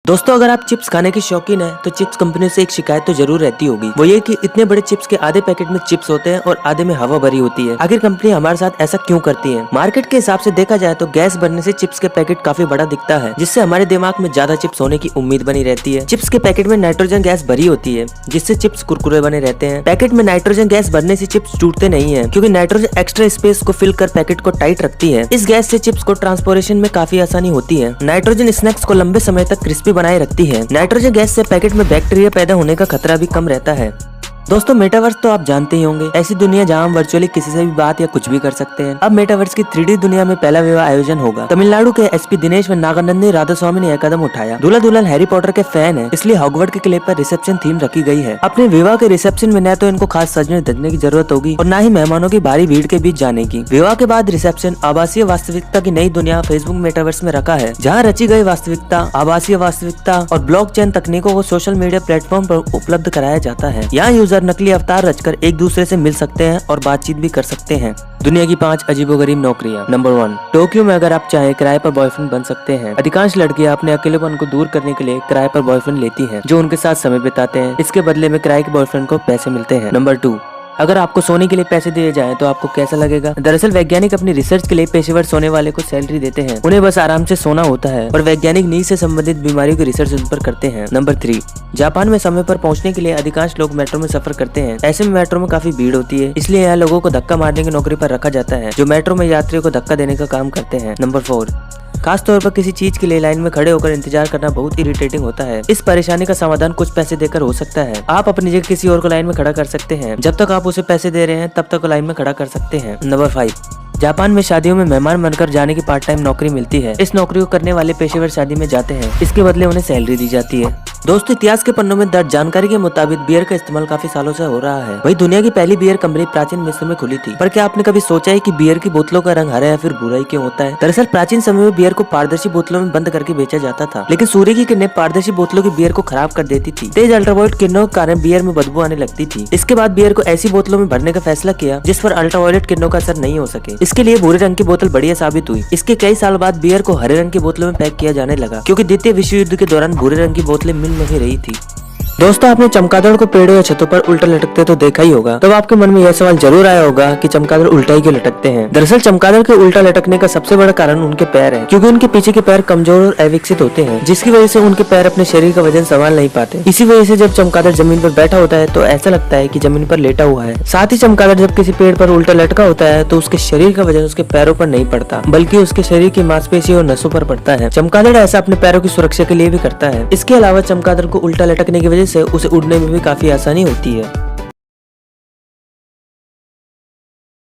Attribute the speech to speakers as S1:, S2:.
S1: दोस्तों, अगर आप चिप्स खाने के शौकीन हैं तो चिप्स कंपनियों से एक शिकायत तो जरूर रहती होगी। वो ये कि इतने बड़े चिप्स के आधे पैकेट में चिप्स होते हैं और आधे में हवा भरी होती है। आखिर कंपनी हमारे साथ ऐसा क्यों करती है? मार्केट के हिसाब से देखा जाए तो गैस भरने से चिप्स के पैकेट काफी बड़ा दिखता है, जिससे हमारे दिमाग में ज्यादा चिप्स होने की उम्मीद बनी रहती है। चिप्स के पैकेट में नाइट्रोजन गैस भरी होती है, जिससे चिप्स कुरकुरे बने रहते हैं। पैकेट में नाइट्रोजन गैस भरने से चिप्स टूटते नहीं है, क्योंकि नाइट्रोजन एक्स्ट्रा स्पेस को फिल कर पैकेट को टाइट रखती है। इस गैस से चिप्स को ट्रांसपोर्टेशन में काफी आसानी होती है। नाइट्रोजन स्नैक्स को लंबे समय तक क्रिस्पी बनाए रखती है। नाइट्रोजन गैस से पैकेट में बैक्टीरिया पैदा होने का खतरा भी कम रहता है। दोस्तों, मेटावर्स तो आप जानते ही होंगे, ऐसी दुनिया जहां हम वर्चुअली किसी से भी बात या कुछ भी कर सकते हैं। अब मेटावर्स की 3D दुनिया में पहला विवाह आयोजन होगा। तमिलनाडु के एसपी दिनेश व नागानंदी राधास्वामी ने यह कदम उठाया। दूल्हा दुल्हन हैरी पॉटर के फैन है, इसलिए हॉगवर्ड के किले पर रिसेप्शन थीम रखी गई है। अपने विवाह के रिसेप्शन में न तो इनको खास सजने धजने की जरूरत होगी और न ही मेहमानों की भारी भीड़ के बीच जाने की। विवाह के बाद रिसेप्शन आभासीय वास्तविकता की नई दुनिया फेसबुक मेटावर्स में रखा है, जहाँ रची गई वास्तविकता, आभासीय वास्तविकता और ब्लॉकचेन तकनीकों को सोशल मीडिया प्लेटफॉर्म पर उपलब्ध कराया जाता है। यहाँ यूजर नकली अवतार रचकर एक दूसरे से मिल सकते हैं और बातचीत भी कर सकते हैं। दुनिया की 5 अजीबोगरीब नौकरियां। नंबर 1, टोक्यो में अगर आप चाहें किराए पर बॉयफ्रेंड बन सकते हैं। अधिकांश लड़कियां अपने अकेलेपन को दूर करने के लिए किराए पर बॉयफ्रेंड लेती हैं, जो उनके साथ समय बिताते हैं। इसके बदले में किराए के बॉयफ्रेंड को पैसे मिलते हैं। नंबर 2, अगर आपको सोने के लिए पैसे दिए जाएं तो आपको कैसा लगेगा? दरअसल वैज्ञानिक अपनी रिसर्च के लिए पेशेवर सोने वाले को सैलरी देते हैं। उन्हें बस आराम से सोना होता है और वैज्ञानिक नींद से संबंधित बीमारियों की रिसर्च उन पर करते हैं। नंबर 3, जापान में समय पर पहुंचने के लिए अधिकांश लोग मेट्रो में सफर करते हैं। ऐसे में मेट्रो में काफी भीड़ होती है, इसलिए यहाँ लोगों को धक्का मारने की नौकरी पर रखा जाता है, जो मेट्रो में यात्रियों को धक्का देने का काम करते हैं। नंबर 4, खास तौर पर किसी चीज के लिए लाइन में खड़े होकर इंतजार करना बहुत इरिटेटिंग होता है। इस परेशानी का समाधान कुछ पैसे देकर हो सकता है। आप अपनी जगह किसी और को लाइन में खड़ा कर सकते हैं। जब तक आप उसे पैसे दे रहे हैं तब तक लाइन में खड़ा कर सकते हैं। नंबर 5, जापान में शादियों में मेहमान बनकर जाने की पार्ट टाइम नौकरी मिलती है। इस नौकरी को करने वाले पेशेवर शादी में जाते हैं, इसके बदले उन्हें सैलरी दी जाती है। दोस्तों, इतिहास के पन्नों में दर्ज जानकारी के मुताबिक बियर का इस्तेमाल काफी सालों से हो रहा है। वही दुनिया की पहली बियर कंपनी प्राचीन मिस्र में खुली थी। पर क्या आपने कभी सोचा है कि बियर की बोतलों का रंग हरा या फिर भूरा ही क्यों होता है? दरअसल प्राचीन समय में बियर को पारदर्शी बोतलों में बंद करके बेचा जाता था, लेकिन सूर्य की किरणें पारदर्शी बोतलों की बियर को खराब कर देती थी। तेज अल्ट्रावायलेट किरणों के कारण बियर में बदबू आने लगती थी। इसके बाद बियर को ऐसी बोतलों में भरने का फैसला किया जिस पर अल्ट्रावायलेट किरणों का असर नहीं हो सके। इसके लिए भूरे रंग की बोतल बढ़िया साबित हुई। इसके कई साल बाद बियर को हरे रंग की बोतलों में पैक किया जाने लगा, क्योंकि द्वितीय विश्व युद्ध के दौरान भूरे रंग की बोतलें मिल नहीं रही थी। दोस्तों, आपने चमगादड़ को पेड़ों या छतों पर उल्टा लटकते तो देखा ही होगा। तब आपके मन में यह सवाल जरूर आया होगा कि चमगादड़ उल्टा ही क्यों लटकते हैं। दरअसल चमगादड़ के उल्टा लटकने का सबसे बड़ा कारण उनके पैर है, क्योंकि उनके पीछे के पैर कमजोर और अविकसित होते हैं, जिसकी वजह से उनके पैर अपने शरीर का वजन संभाल नहीं पाते। इसी वजह से जब चमगादड़ जमीन पर बैठा होता है तो ऐसा लगता है कि जमीन पर लेटा हुआ है। साथ ही चमगादड़ जब किसी पेड़ पर उल्टा लटका होता है तो उसके शरीर का वजन उसके पैरों पर नहीं पड़ता, बल्कि उसके शरीर की मांसपेशियों और नसों पर पड़ता है। चमगादड़ ऐसा अपने पैरों की सुरक्षा के लिए भी करता है। इसके अलावा चमगादड़ को उल्टा लटकने की वजह से उसे उड़ने में भी काफी आसानी होती है।